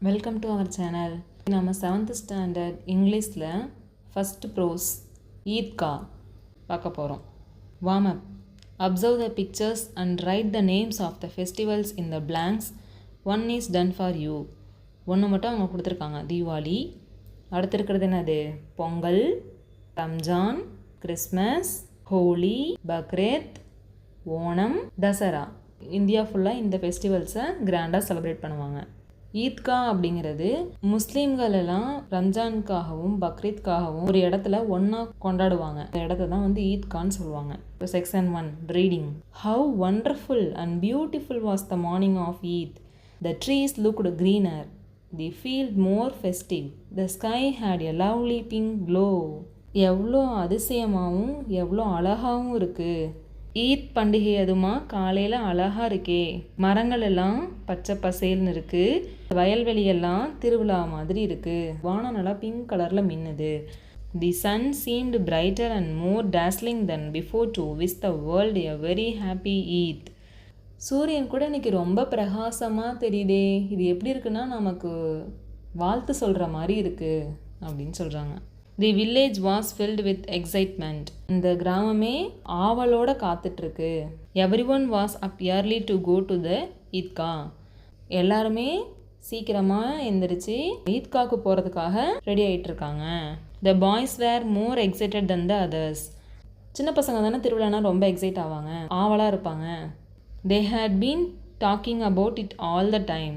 Welcome to our channel. நம்ம 7th standard இங்கிலீஷில் first pros Eidgah பார்க்க போகிறோம். Warm up. Observe the pictures and write the names of the festivals in the blanks. One is done for you. ஒன்று மட்டும் அவங்க கொடுத்துருக்காங்க, தீபாவளி. அடுத்து இருக்கிறது என்னது? பொங்கல், ரம்ஜான், கிறிஸ்மஸ், ஹோலி, பக்ரீத், ஓணம், தசரா. இந்தியா ஃபுல்லாக இந்த ஃபெஸ்டிவல்ஸை கிராண்டாக செலிப்ரேட் பண்ணுவாங்க. ஈத்கா அப்படிங்கிறது முஸ்லீம்கள் எல்லாம் ரம்ஜானுக்காகவும் பக்ரீத்காகவும் ஒரு இடத்துல ஒன்றா கொண்டாடுவாங்க. அந்த இடத்த தான் வந்து ஈத்கான்னு சொல்லுவாங்க. இப்போ section 1 reading. How wonderful and beautiful was the morning of Eid. The trees looked greener. The field more festive. The sky had a lovely pink glow. எவ்வளோ அதிசயமாகவும் எவ்வளோ அழகாகவும் இருக்குது. ஈத் பண்டிகை அதுமா காலையில் அழகாக இருக்கே. மரங்கள் எல்லாம் பச்சை பசேல்னு இருக்குது. வயல்வெளியெல்லாம் திருவிழா மாதிரி இருக்குது. வானம் நல்லா பிங்க் கலரில் மின்னுது. The sun seemed brighter and more dazzling then before to wish the world a very happy Eid. சூரியன் கூட இன்னைக்கு ரொம்ப பிரகாசமாக தெரியுதே. இது எப்படி இருக்குன்னா நமக்கு வாழ்த்து சொல்கிற மாதிரி இருக்குது அப்படின்னு சொல்கிறாங்க. The village was filled with excitement. இந்த கிராமமே ஆவலோட காத்துட்ருக்கு. Everyone was up early to go to the Eidgah. எல்லாருமே சீக்கிரமாக எந்திரிச்சு ஈத்காவுக்கு போகிறதுக்காக ரெடி ஆகிட்டுருக்காங்க. The boys were more excited than the others. சின்ன பசங்க தானே திருவிழானா ரொம்ப எக்ஸைட் ஆவாங்க, ஆவலாக இருப்பாங்க. They had been talking about it all the time.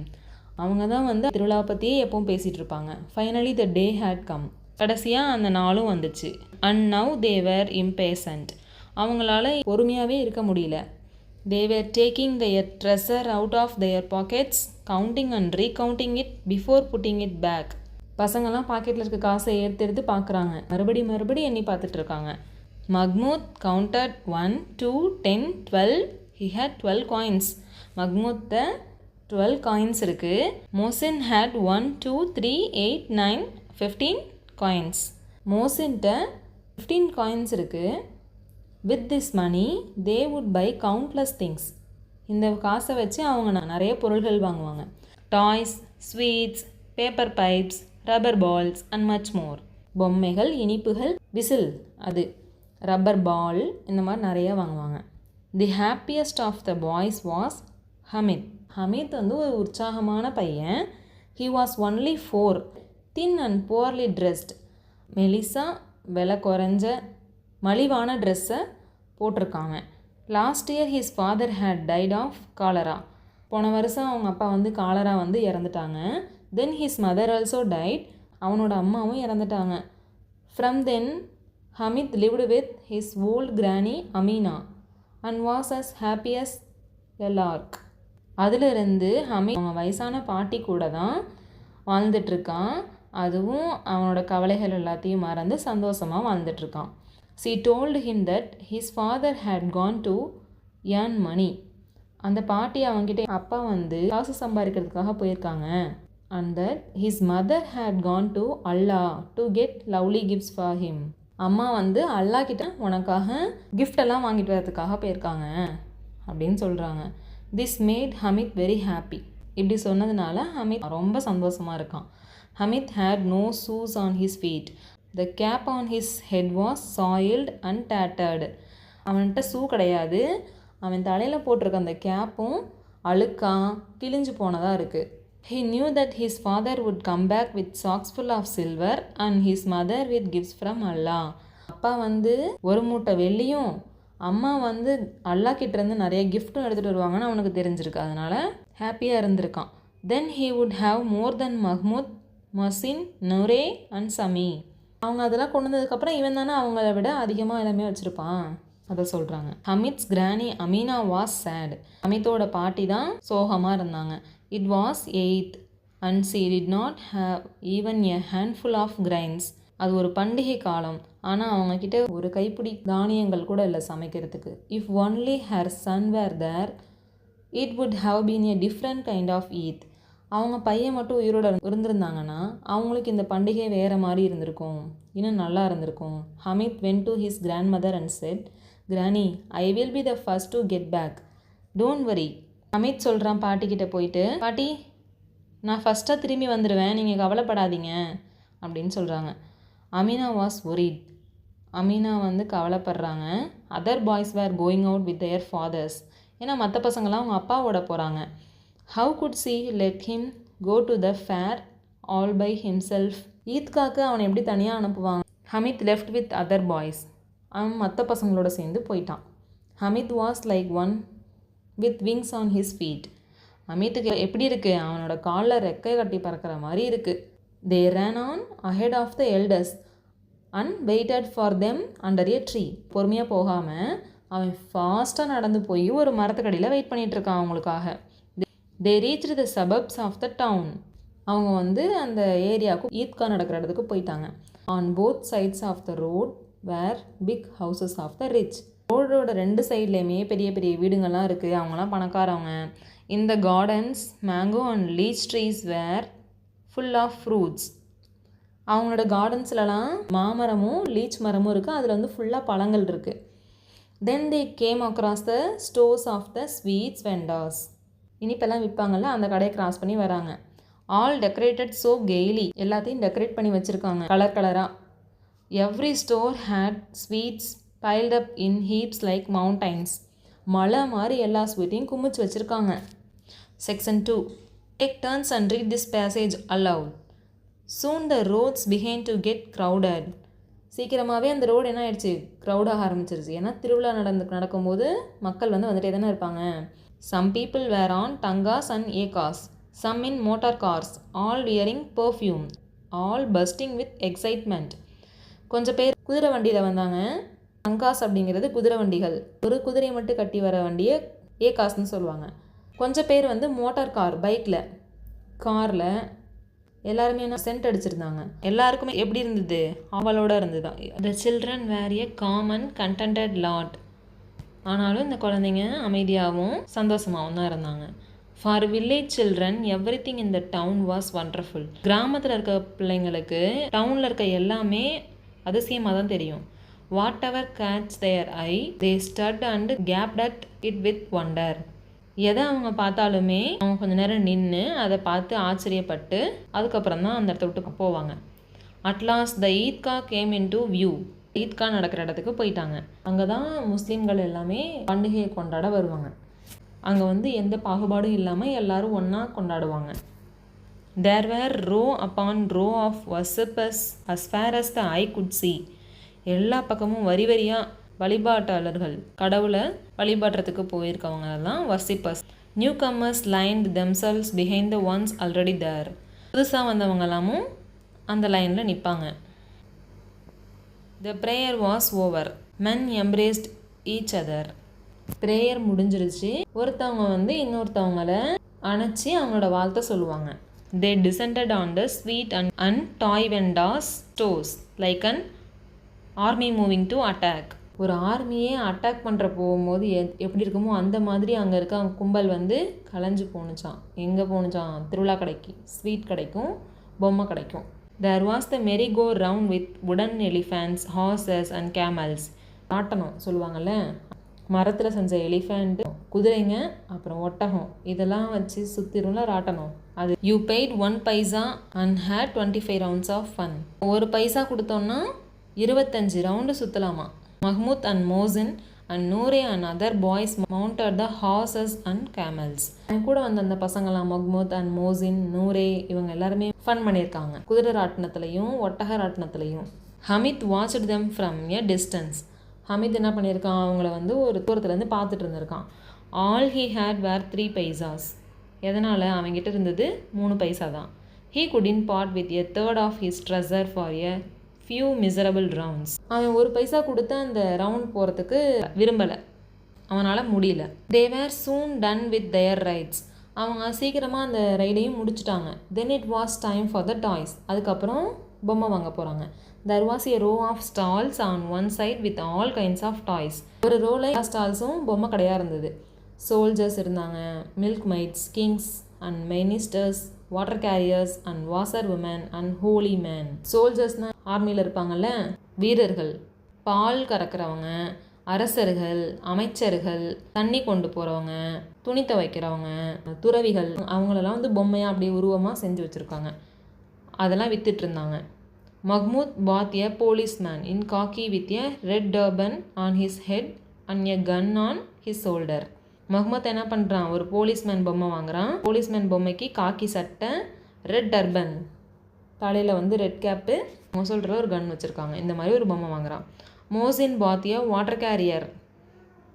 அவங்க தான் வந்து திருவிழாவை பற்றியே எப்பவும் பேசிகிட்டு இருப்பாங்க. Finally the day had come. கடைசியாக அந்த நாளும் வந்துச்சு. And now they were impatient. அவங்களால பொறுமையாகவே இருக்க முடியல. They were taking their treasure out of their pockets, counting and recounting it before putting it back. பசங்கள்லாம் பாக்கெட்டில் இருக்க காசை எடுத்து பார்க்குறாங்க. மறுபடி எண்ணி பார்த்துட்டு இருக்காங்க. Mahmood counted 1 2 10 12. He had 12 coins. மஹ்மூத்த 12 காயின்ஸ் இருக்குது. Mohsin had 1 2 3 8 9 15 coins. மோசின்ட்ட 15 காயின்ஸ் இருக்குது. With this money they would buy countless things. இந்த காசை வச்சு அவங்க நிறைய பொருள்கள் வாங்குவாங்க. Toys, sweets, paper pipes, rubber balls and much more. பொம்மைகள், இனிப்புகள், விசில், அது ரப்பர் பால், இந்த மாதிரி நிறைய வாங்குவாங்க. The happiest of the boys was Hamid. Hamid வந்து ஒரு உற்சாகமான பையன். He was only 4. Thin and poorly dressed. மெலிசா, விலை குறைஞ்ச மலிவான ட்ரெஸ்ஸை போட்டிருக்காங்க. Last year his father had died of cholera. போன வருஷம் அவங்க அப்பா வந்து காலரா வந்து இறந்துட்டாங்க. Then his mother also died. அவனோட அம்மாவும் இறந்துட்டாங்க. From then Hamid lived with his old granny Amina and was as happy as a Lark. அதிலிருந்து ஹமித் அவங்க வயசான பாட்டி கூட தான் வாழ்ந்துட்டுருக்கான். அதுவும் அவனோட கவலைகள் எல்லாத்தையும் மறந்து சந்தோஷமாக வாழ்ந்துட்டுருக்கான். She told him that his father had gone to earn money. அந்த பாட்டி அவங்ககிட்ட அப்பா வந்து காசு சம்பாதிக்கிறதுக்காக போயிருக்காங்க. And that his mother had gone to Allah to get lovely gifts for him. அம்மா வந்து அல்லா கிட்ட உனக்காக gift எல்லாம் வாங்கிட்டு வரதுக்காக போயிருக்காங்க அப்படின்னு சொல்கிறாங்க. This made Hamid very happy. இப்படி சொன்னதுனால ஹமித் ரொம்ப சந்தோஷமாக இருக்கான். Hamid had no shoes on his feet. The cap on his head was soiled and tattered. அவன்கிட்ட ஷூ கிடையாது. அவன் தலையில் போட்டிருக்க அந்த கேப்பும் அழுக்கா கிழிஞ்சு போனதாக இருக்குது. He knew that his father would come back with socks full of silver and his mother with gifts from Allah. அப்பா வந்து ஒரு மூட்டை வெள்ளியும் அம்மா வந்து அல்லா கிட்டேருந்து நிறைய கிஃப்ட்டும் எடுத்துகிட்டு வருவாங்கன்னு அவனுக்கு தெரிஞ்சிருக்கு. அதனால் ஹாப்பியாக இருந்திருக்கான். Then he would have more than Mahmoud, Mohsin, Noorey and Sammi. அவங்க அதெல்லாம் கொண்டு வந்ததுக்கப்புறம் இவன் தானே அவங்கள விட அதிகமாக எல்லாமே வச்சுருப்பான், அதை சொல்கிறாங்க. ஹமித்ஸ் கிரானி அமீனா வாஸ் சேட். ஹமித்தோட பாட்டி தான் சோகமாக இருந்தாங்க. It was 8th and she did not have even a handful of grains. அது ஒரு பண்டிகை காலம், ஆனால் அவங்கக்கிட்ட ஒரு கைப்பிடி தானியங்கள் கூட இல்லை சமைக்கிறதுக்கு. If only her son were there, it would have been a different kind of Eid. அவங்க பையன் மட்டும் உயிரோடு இருந்திருந்தாங்கன்னா அவங்களுக்கு இந்த பண்டிகை வேறு மாதிரி இருந்திருக்கும், இன்னும் நல்லா இருந்திருக்கும். Hamid went to his grandmother and said, Granny, I will be the first to get back. Don't worry. Hamid சொல்கிறான் பாட்டிக்கிட்ட போயிட்டு, பாட்டி நான் ஃபஸ்ட்டாக திரும்பி வந்துடுவேன், நீங்கள் கவலைப்படாதீங்க அப்படின்னு சொல்கிறாங்க. Amina was worried. அமீனா வந்து கவலைப்படுறாங்க. Other boys were going out with their fathers. ஏன்னா மற்ற பசங்களாம் அவங்க அப்பாவோட போகிறாங்க. How could she let him go to the fair all by himself. ஈத்காக்கு அவனை எப்படி தனியாக அனுப்புவாங்க? Hamid left with other boys. அவன் மற்ற பசங்களோட சேர்ந்து போயிட்டான். Hamid was like one with wings on his feet. அமித்துக்கு எப்படி இருக்குது? அவனோட காலில் ரெக்கை கட்டி பறக்கிற மாதிரி இருக்குது. They ran on ahead of the elders and weighted for them under a tree. பொறுமையாக போகாமல் அவன் ஃபாஸ்ட்டாக நடந்து போய் ஒரு மரத்துக்கடியில் வெயிட் பண்ணிகிட்ருக்கான் அவங்களுக்காக. They reach the suburbs of the town. அவங்க வந்து அந்த ஏரியாவுக்கு ஈத்கா நடக்கிற இடத்துக்கு போயிட்டாங்க. On both sides of the road were big houses of the rich. ரோடோட 2 சைட்லேயுமே பெரிய பெரிய வீடுங்கள்லாம் இருக்குது. அவங்களாம் பணக்காரவங்க. இந்த gardens mango and litchi trees were full of fruits. அவங்களோட கார்டன்ஸ்லலாம் மாமரமும் லீச் மரமும் இருக்குது. அதில் வந்து ஃபுல்லாக பழங்கள் இருக்குது. Then they came across the stores of the sweets vendors. இனிப்பெல்லாம் விற்பாங்கள்ல, அந்த கடையை கிராஸ் பண்ணி வராங்க. All decorated so gaily. எல்லாத்தையும் டெக்கரேட் பண்ணி வச்சுருக்காங்க கலர் கலராக. Every store had sweets piled up in heaps like mountains. மலை மாதிரி எல்லா ஸ்வீட்டையும் குமிச்சு வச்சுருக்காங்க. Section 2. Take turns and read this passage aloud. Soon the roads began to get crowded. சீக்கிரமாகவே அந்த ரோடு என்ன ஆயிடுச்சு? க்ரௌடாக ஆரம்பிச்சிருச்சு. ஏன்னா திருவிழா நடக்கும்போது மக்கள் வந்து வந்துட்டே தானே இருப்பாங்க. Some people were on tangas and ekas, some in motor cars, all wearing perfume, all bursting with excitement. கொஞ்சம் பேர் குதிரை வண்டியில் வந்தாங்க. டங்காஸ் அப்படிங்கிறது குதிரை வண்டிகள். ஒரு குதிரையை மட்டும் கட்டி வர வண்டியை ஏகாஸ்ன்னு சொல்லுவாங்க. கொஞ்சம் பேர் வந்து மோட்டார் கார், பைக்கில், காரில் எல்லாருமே என்ன சென்ட் அடிச்சிருந்தாங்க. எல்லாருக்குமே எப்படி இருந்தது? அவளோட இருந்துதான். The children were a common contented lot. ஆனாலும் இந்த குழந்தைங்க அமைதியாகவும் சந்தோஷமாகவும் தான் இருந்தாங்க. For village children everything in the town was wonderful. கிராமத்தில் இருக்க பிள்ளைங்களுக்கு டவுனில் இருக்க எல்லாமே அதிசயமாக தான் தெரியும். Whatever catch their eye they stood and gaped at it with wonder. எதை அவங்க பார்த்தாலுமே அவங்க கொஞ்சம் நேரம் நின்று அதை பார்த்து ஆச்சரியப்பட்டு அதுக்கப்புறம் தான் அந்த இடத்த விட்டு போவாங்க. At last the Idgah came into view. Idgah நடக்கிற இடத்துக்கு போயிட்டாங்க. அங்கே தான் முஸ்லீம்கள் எல்லாமே பண்டிகையை கொண்டாட வருவாங்க. அங்கே வந்து எந்த பாகுபாடும் இல்லாமல் எல்லாரும் ஒன்றா கொண்டாடுவாங்க. There were row upon row of worshippers as far as the eye could see. எல்லா பக்கமும் வரி வரியாக வழிபாட்டாளர்கள், கடவுளை வழிபாட்டுறதுக்கு போயிருக்கவங்க எல்லாம் worshippers. Newcomers lined themselves behind the ones already there. புதுசாக வந்தவங்க எல்லாமும் அந்த லைனில் நிற்பாங்க. The prayer was over. Men embraced each other. Prayer முடிஞ்சிருச்சு. ஒருத்தவங்க வந்து இன்னொருத்தவங்கள அணைச்சி அவங்களோட வாழ்த்தை சொல்லுவாங்க. They descended on the sweet and toy vendors stores like an army moving to attack. ஒரு ஆர்மியே அட்டாக் பண்ணுற போகும்போது எப்படி இருக்குமோ அந்த மாதிரி அங்கே இருக்க கும்பல் வந்து கலைஞ்சு போணுச்சான். எங்கே போணுச்சான்? திருவிழா கடைக்கு, ஸ்வீட் கிடைக்கும், பொம்மை கிடைக்கும். There was the merry-go-round with wooden elephants, horses and camels. ராட்டனம் சொல்லுவாங்கள்ல, மரத்தில் செஞ்ச எலிஃபண்ட், குதிரைங்க, அப்புறம் ஒட்டகம், இதெல்லாம் வச்சு சுற்றிடும்ல ராட்டனம். அது you paid 1 paisa and had 25 rounds of fun. 1 பைசா கொடுத்தோன்னா 25 ரவுண்டு சுற்றலாமா. Mahmood and Mohsin and Noore and other boys mounted the horses and camels. என் கூட வந்த அந்த பசங்களாம் மஹ்மூத் அண்ட் மோசின், நூரே, இவங்க எல்லாருமே ஃபன் பண்ணியிருக்காங்க குதிரை ராட்டினத்துலையும் ஒட்டக ராட்டினத்துலையும். Hamid watched them from a distance. Hamid என்ன பண்ணியிருக்கான்? அவங்கள வந்து ஒரு தூரத்துலேருந்து பார்த்துட்டு இருந்திருக்கான். All he had were 3 paisas. எதனால்? அவங்ககிட்ட இருந்தது 3 பைசா தான். He couldn't part with a third of his treasure for a few miserable rounds. அவன் 1 பைசா கொடுத்து அந்த ரவுண்ட் போகிறதுக்கு விரும்பலை, அவனால் முடியல. They were soon done with their rides. அவங்க சீக்கிரமாக அந்த ரைடையும் முடிச்சுட்டாங்க. Then it was time for the toys. அதுக்கப்புறம் பொம்மை வாங்க போகிறாங்க. There was a row of stalls on one side with all kinds of toys. ஒரு ரோவில் எல்லா ஸ்டால்ஸும் பொம்மை கடையாக இருந்தது. சோல்ஜர்ஸ் இருந்தாங்க, milkmaids, kings and ministers, water carriers and washerwomen and holy man. சோல்ஜர்ஸ்னால் ஆர்மியில் இருப்பாங்கள்ல, வீரர்கள், பால் கறக்கிறவங்க, அரசர்கள், அமைச்சர்கள், தண்ணி கொண்டு போகிறவங்க, துணி துவைக்கிறவங்க, துறவிகள் அவங்களெல்லாம் வந்து பொம்மையாக அப்படியே உருவமாக செஞ்சு வச்சுருக்காங்க. அதெல்லாம் வித்துட்டு இருந்தாங்க. Mahmood bought a policeman in khaki with a red turban on his head and a gun on his shoulder. Mahmood என்ன பண்ணுறான், ஒரு போலீஸ்மேன் பொம்மை வாங்குறான். போலீஸ்மேன் பொம்மைக்கு காக்கி சட்டை, ரெட் டர்பன், தலையில் வந்து ரெட் கேப்பு, சொல்கிற ஒரு கன் வச்சுருக்காங்க. இந்த மாதிரி ஒரு பொம்மை வாங்குறான். Mohsin bought a water carrier.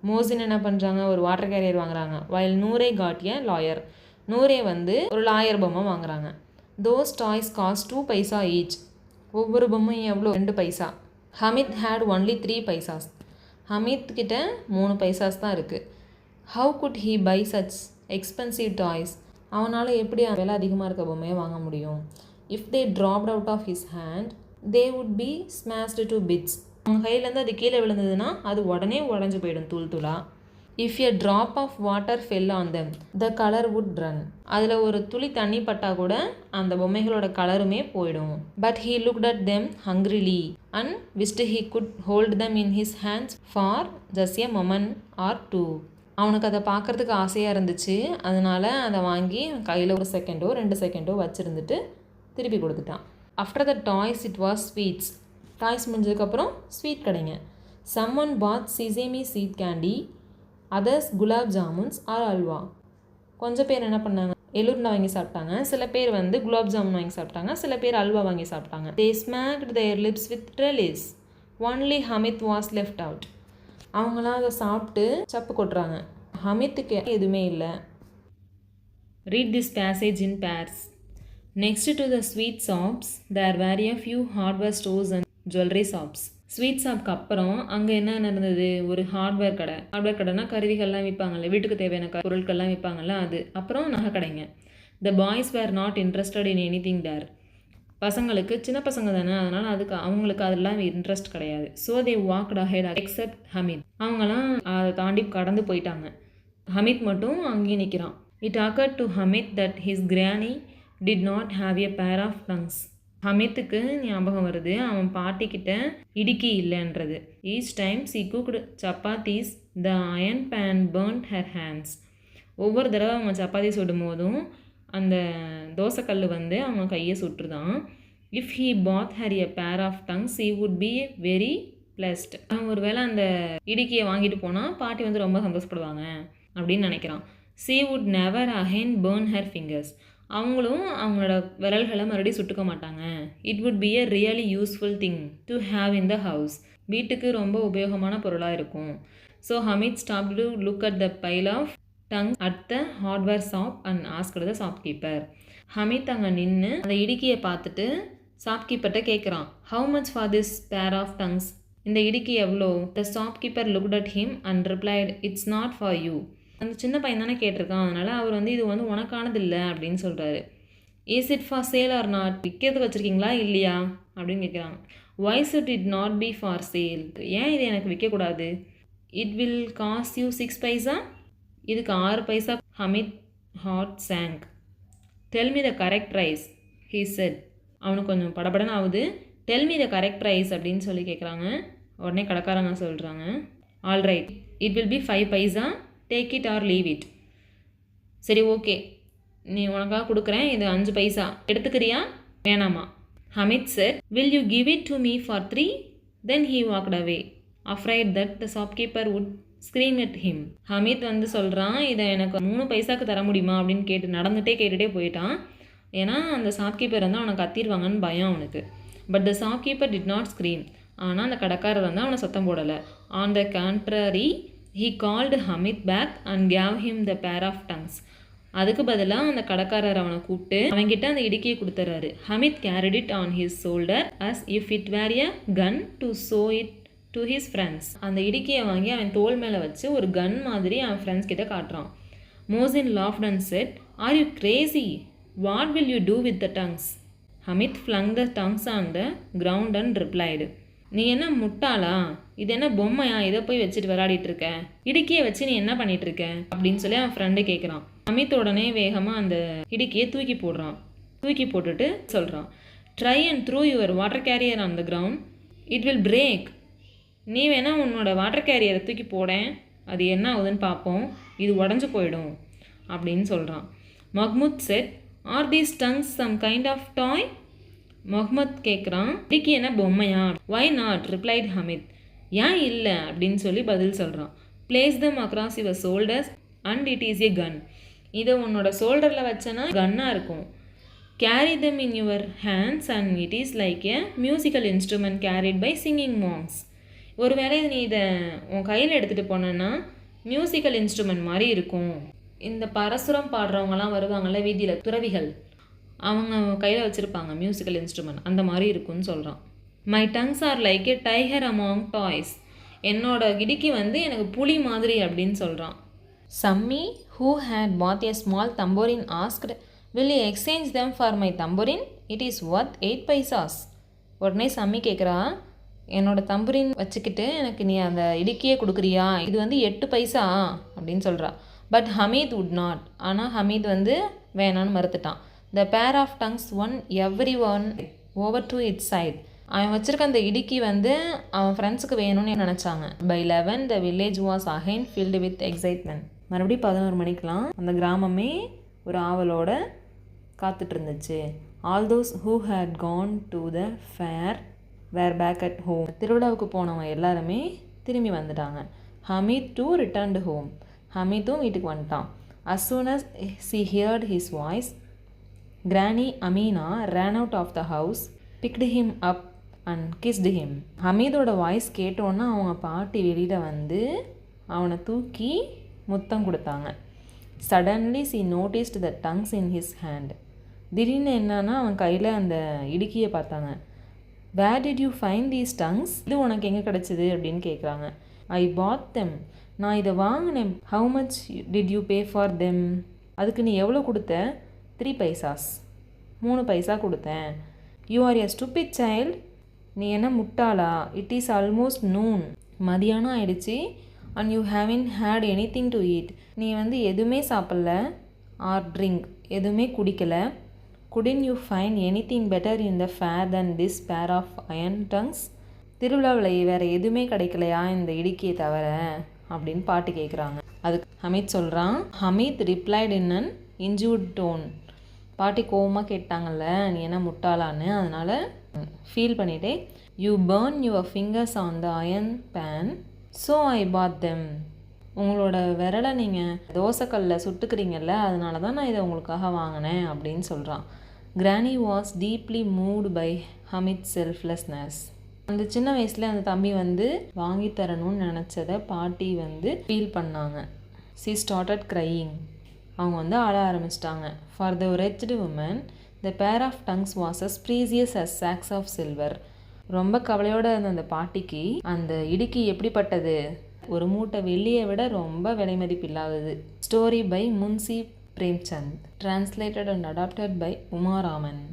Mohsin என்ன பண்ணுறாங்க, ஒரு வாட்டர் கேரியர் வாங்குறாங்க. while Noore got a lawyer. நூரே வந்து ஒரு லாயர் பொம்மை வாங்குறாங்க. those toys cost 2 paisa each. ஒவ்வொரு பொம்மையும் எவ்வளோ, 2 பைசா. Hamid had only 3 paisas. ஹமித் கிட்ட 3 பைசாஸ் தான் இருக்குது. how could he buy such expensive toys? அவனால் எப்படி விலை அதிகமாக இருக்க பொம்மையை வாங்க முடியும்? if they dropped out of his hand they would be smashed to bits. அவங்க கையிலேருந்து அது கீழே விழுந்ததுன்னா அது உடனே உடஞ்சி போயிடும் தூள் தூளா. if a drop of water fell on them the color would run. அதில் ஒரு துளி தண்ணி பட்டால் கூட அந்த பொம்மைகளோட கலருமே போயிடும். but he looked at them hungrily and wished he could hold them in his hands for just a moment or two. அவனுக்கு அதை பார்க்குறதுக்கு ஆசையாக இருந்துச்சு. அதனால் அதை வாங்கி கையில் ஒரு செகண்டோ 2 செகண்டோ வச்சுருந்துட்டு திருப்பி கொடுத்துட்டான். After the toys it was sweets. Toys முடிஞ்சதுக்கப்புறம் ஸ்வீட் கடைங்க. someone bought sesame seed candy, others gulab jamuns or halwa. கொஞ்சம் பேர் என்ன பண்ணாங்க, எள்ளுருண்டை வாங்கி சாப்பிட்டாங்க. சில பேர் வந்து குலாப் ஜாமுன் வாங்கி சாப்பிட்டாங்க. சில பேர் அல்வா வாங்கி சாப்பிட்டாங்க. they smacked their lips with relish. only Hamid was left out. அவங்களாம் அதை சாப்பிட்டு சப்பு கொட்டுறாங்க. ஹமித்துக்கு எதுவுமே இல்லை. read this passage in pairs. next to the sweet shops there were a few hardware stores and jewelry shops. Sweet ஷாப்க்கு அப்புறம் அங்கே என்ன நடந்தது, ஒரு ஹார்ட்வேர் கடை. ஹார்ட்வேர் கடைனா கருவிகள்லாம் விற்பாங்கல்ல, வீட்டுக்கு தேவையான பொருட்கள்லாம் விற்பாங்கல்ல அது. அப்புறம் நகை கடைங்க. The boys were not interested in anything there. பசங்களுக்கு, சின்ன பசங்க தானே, அதனால் அவங்களுக்கு அதெல்லாம் இன்ட்ரெஸ்ட் கிடையாது. So they walked ahead except Hamid. அவங்களாம் அதை தாண்டி கடந்து போயிட்டாங்க. ஹமித் மட்டும் அங்கேயே நிற்கிறான். It occurred to Hamid that his granny did not have a pair of tongues. ஹமித்துக்கு ஞாபகம் வருது அவன் பாட்டிக்கிட்ட இடுக்கி இல்லைன்றது. Each time she cooked chapatis the iron pan burnt her hands. ஒவ்வொரு தடவை அவன் சப்பாத்தி சுடும் போதும் அந்த தோசைக்கல் வந்து அவன் கையை சுட்டுருதான். If he bought her a pair of tongs he would be very pleased. அவன் ஒரு வேளை அந்த இடுக்கியை வாங்கிட்டு போனால் பாட்டி வந்து ரொம்ப சந்தோஷப்படுவாங்க அப்படின்னு நினைக்கிறான். She would never again burn her fingers. அவங்களும் அவங்களோட விரல்களை மறுபடியும் சுட்டுக்க மாட்டாங்க. It would be a really useful thing to have in the house. வீட்டுக்கு ரொம்ப உபயோகமான பொருளாக இருக்கும். So Hamid stop to look at the pile of tong at the hardware shop and asked the shopkeeper. Hamid அங்கே நின்று அந்த இடுக்கியை பார்த்துட்டு ஷாப்கீப்பர்கிட்ட கேட்குறான், how much for this pair of tongs? இந்த இடுக்கி எவ்வளோ? த shopkeeper looked at him and replied, it's not for you. அந்த சின்ன பையன் தானே கேட்டிருக்கான், அதனால் அவர் வந்து இது வந்து உனக்கானது இல்லை அப்படின்னு சொல்கிறாரு. Is it for sale or not? விற்கிறதுக்கு வச்சுருக்கீங்களா இல்லையா அப்படின்னு கேட்குறாங்க. Why should it not be for sale? ஏன் இது எனக்கு விற்கக்கூடாது? It will cost you 6 paisa. இதுக்கு 6 பைசா. Hamid heart sank. Tell me the correct price he said. அவனுக்கு கொஞ்சம் படபடன்னு ஆகுது. Tell me the correct price அப்படின்னு சொல்லி கேட்குறாங்க. உடனே கடைக்காரங்க சொல்கிறாங்க, all right it will be 5 paisa, take it R leave it. சரி ஓகே, நீ உனக்காக கொடுக்குறேன், இது 5 பைசா, எடுத்துக்கிறியா வேணாமா? Hamid said, will you give it to me for 3? Then he walked away, afraid that the shopkeeper would scream at him. Hamid வந்து சொல்கிறான், இதை எனக்கு 3 பைசாக்கு தர முடியுமா அப்படின்னு கேட்டுகிட்டே போயிட்டான். ஏன்னா அந்த ஷாப்கீப்பர் வந்து அவனை கத்திடுவாங்கன்னு பயம் அவனுக்கு. But the shopkeeper did not scream. ஆனால் அந்த கடைக்காரர் வந்து அவனை சத்தம் போடலை. On the contrary he called Hamid back and gave him the pair of tongues. அதுக்கு பதிலாக அந்த கடைக்காரர் அவனை கூப்பிட்டு அவன்கிட்ட அந்த இடுக்கியை கொடுத்துறாரு. Hamid carried it on his shoulder as if it were a gun to show it to his friends. அந்த இடுக்கியை வாங்கி அவன் தோள் மேலே வச்சு ஒரு கன் மாதிரி அவன் ஃப்ரெண்ட்ஸ் கிட்ட காட்டுறான். Mohsin laughed and said, are you crazy? What will you do with the tongues? Hamid flung the tongues on the ground and replied, நீ என்ன முட்டாளா? இது என்ன பொம்மையா? இதை போய் வச்சுட்டு விளையாடிட்டு இருக்க? இடுக்கியை வச்சு நீ என்ன பண்ணிட்டு இருக்க அப்படின்னு சொல்லி அவன் ஃப்ரெண்டு கேட்குறான். அமித் உடனே வேகமாக அந்த இடுக்கியை தூக்கி போடுறான். தூக்கி போட்டுட்டு சொல்கிறான், try and throw your water carrier on the ground, it will break. நீ வேணால் உன்னோட வாட்டர் கேரியரை தூக்கி போடேன், அது என்ன ஆகுதுன்னு பார்ப்போம், இது உடஞ்சி போயிடும் அப்படின்னு சொல்கிறான். Mahmood said, are these tongs some kind of toy? Mohammed கேட்குறான், இடிக்கி என்ன பொம்மையா? வை நாட் ரிப்ளைட் ஹமீத், ஏன் இல்லை அப்படின்னு சொல்லி பதில் சொல்கிறான். Place them across your shoulders and it is a gun. இதை உன்னோட ஷோல்டரில் வச்சனா கன்னாக இருக்கும். Carry them in your hands and it is like a musical instrument carried by singing monks. ஒருவேளை நீ இதை உன் கையில் எடுத்துகிட்டு போனேன்னா மியூசிக்கல் இன்ஸ்ட்ருமெண்ட் மாதிரி இருக்கும். இந்த பரசுரம் பாடுறவங்கலாம் வருவாங்கள்ல வீதியில், துறவிகள், அவங்க கையில் வச்சுருப்பாங்க மியூசிக்கல் இன்ஸ்ட்ருமெண்ட், அந்த மாதிரி இருக்குன்னு சொல்கிறான். My tongs are like a tiger among toys. என்னோட இடுக்கி வந்து எனக்கு புலி மாதிரி அப்படின்னு சொல்கிறான். Sammi who had bought a small tambourine asked, will you exchange them for my tambourine, it is worth 8 paisas. உடனே சம்மி கேட்குறா, என்னோடய தம்புரின் வச்சுக்கிட்டு எனக்கு நீ அந்த இடுக்கியே கொடுக்குறியா, இது வந்து 8 பைசா அப்படின்னு சொல்கிறா. பட் ஹமீத் வுட் நாட், ஆனால் ஹமீத் வந்து வேணான்னு மறுத்துட்டான். The pair of tongs won every one over to its side. அவன் வச்சுருக்க அந்த இடுக்கி வந்து அவன் ஃப்ரெண்ட்ஸுக்கு வேணும்னு நினச்சாங்க. By 11 the village was again filled with excitement. மறுபடியும் 11 மணிக்கெலாம் அந்த கிராமமே ஒரு ஆவலோட காத்துட்டு இருந்துச்சு. All those who had gone to the fair were back at home. திருவிழாவுக்கு போனவங்க எல்லாருமே திரும்பி வந்துட்டாங்க. Hamid too returned home. ஹமீத்தும் வீட்டுக்கு வந்துட்டான். as soon as she heard his voice, Granny Amina ran out of the house, picked him up and kissed him. ஹமீதோட voice கேட்டோன்னா அவங்க பாட்டி வெளியில் வந்து அவனை தூக்கி முத்தம் கொடுத்தாங்க. Suddenly she noticed the tongues in his hand. திடீர்னு என்னன்னா அவன் கையில் அந்த இடுக்கியை பார்த்தாங்க. Where did you find these tongues? இது உனக்கு எங்கே கிடச்சிது அப்படின்னு கேட்குறாங்க. I bought them. நான் இதை வாங்கினேன். How much did you pay for them? அதுக்கு நீ எவ்வளோ கொடுத்த? 3 பைசாஸ். 3 பைசா கொடுத்தேன். You are a stupid child. நீ என்ன முட்டாளா? It is almost noon. மதியானம் ஆயிடுச்சு. And you haven't had anything to eat. நீ வந்து எதுவுமே சாப்பிடல. ஆர் ட்ரிங்க், எதுவுமே குடிக்கலை. Couldn't you find anything better in the fair than this pair of iron tongs. திருவிழாவில் வேறு எதுவுமே கிடைக்கலையா இந்த இடுக்கியை தவிர அப்படின்னு பாட்டு கேட்குறாங்க. அதுக்கு ஹமீத் சொல்கிறான். Hamid replied in an injured tone. பாட்டி கோவமாக கேட்டாங்கல்ல நீ என்ன முட்டாளான்னு, அதனால் ஃபீல் பண்ணிவிட்டே, you burn your fingers on the iron pan so I bought them. உங்களோட விரலை நீங்கள் தோசைக்கல்லில் சுட்டுக்கிறீங்கல்ல, அதனால தான் நான் இதை உங்களுக்காக வாங்கினேன் அப்படின்னு சொல்கிறான். Granny was deeply moved by Hamid selflessness. அந்த சின்ன வயசில் அந்த தம்பி வந்து வாங்கி தரணும்னு நினச்சதை பாட்டி வந்து ஃபீல் பண்ணாங்க. C started crying. அவங்க வந்து அழ ஆரம்பிச்சிட்டாங்க. For the wretched woman the pair of tongues was as precious as sacks of silver. ரொம்ப கவலையோடு இருந்த அந்த பாட்டிக்கு அந்த இடுக்கி எப்படிப்பட்டது? ஒரு மூட்டை வெள்ளியை விட ரொம்ப விலை மதிப்பில்லாதது. Story by Munshi Premchand. Translated and adapted by Uma Raman.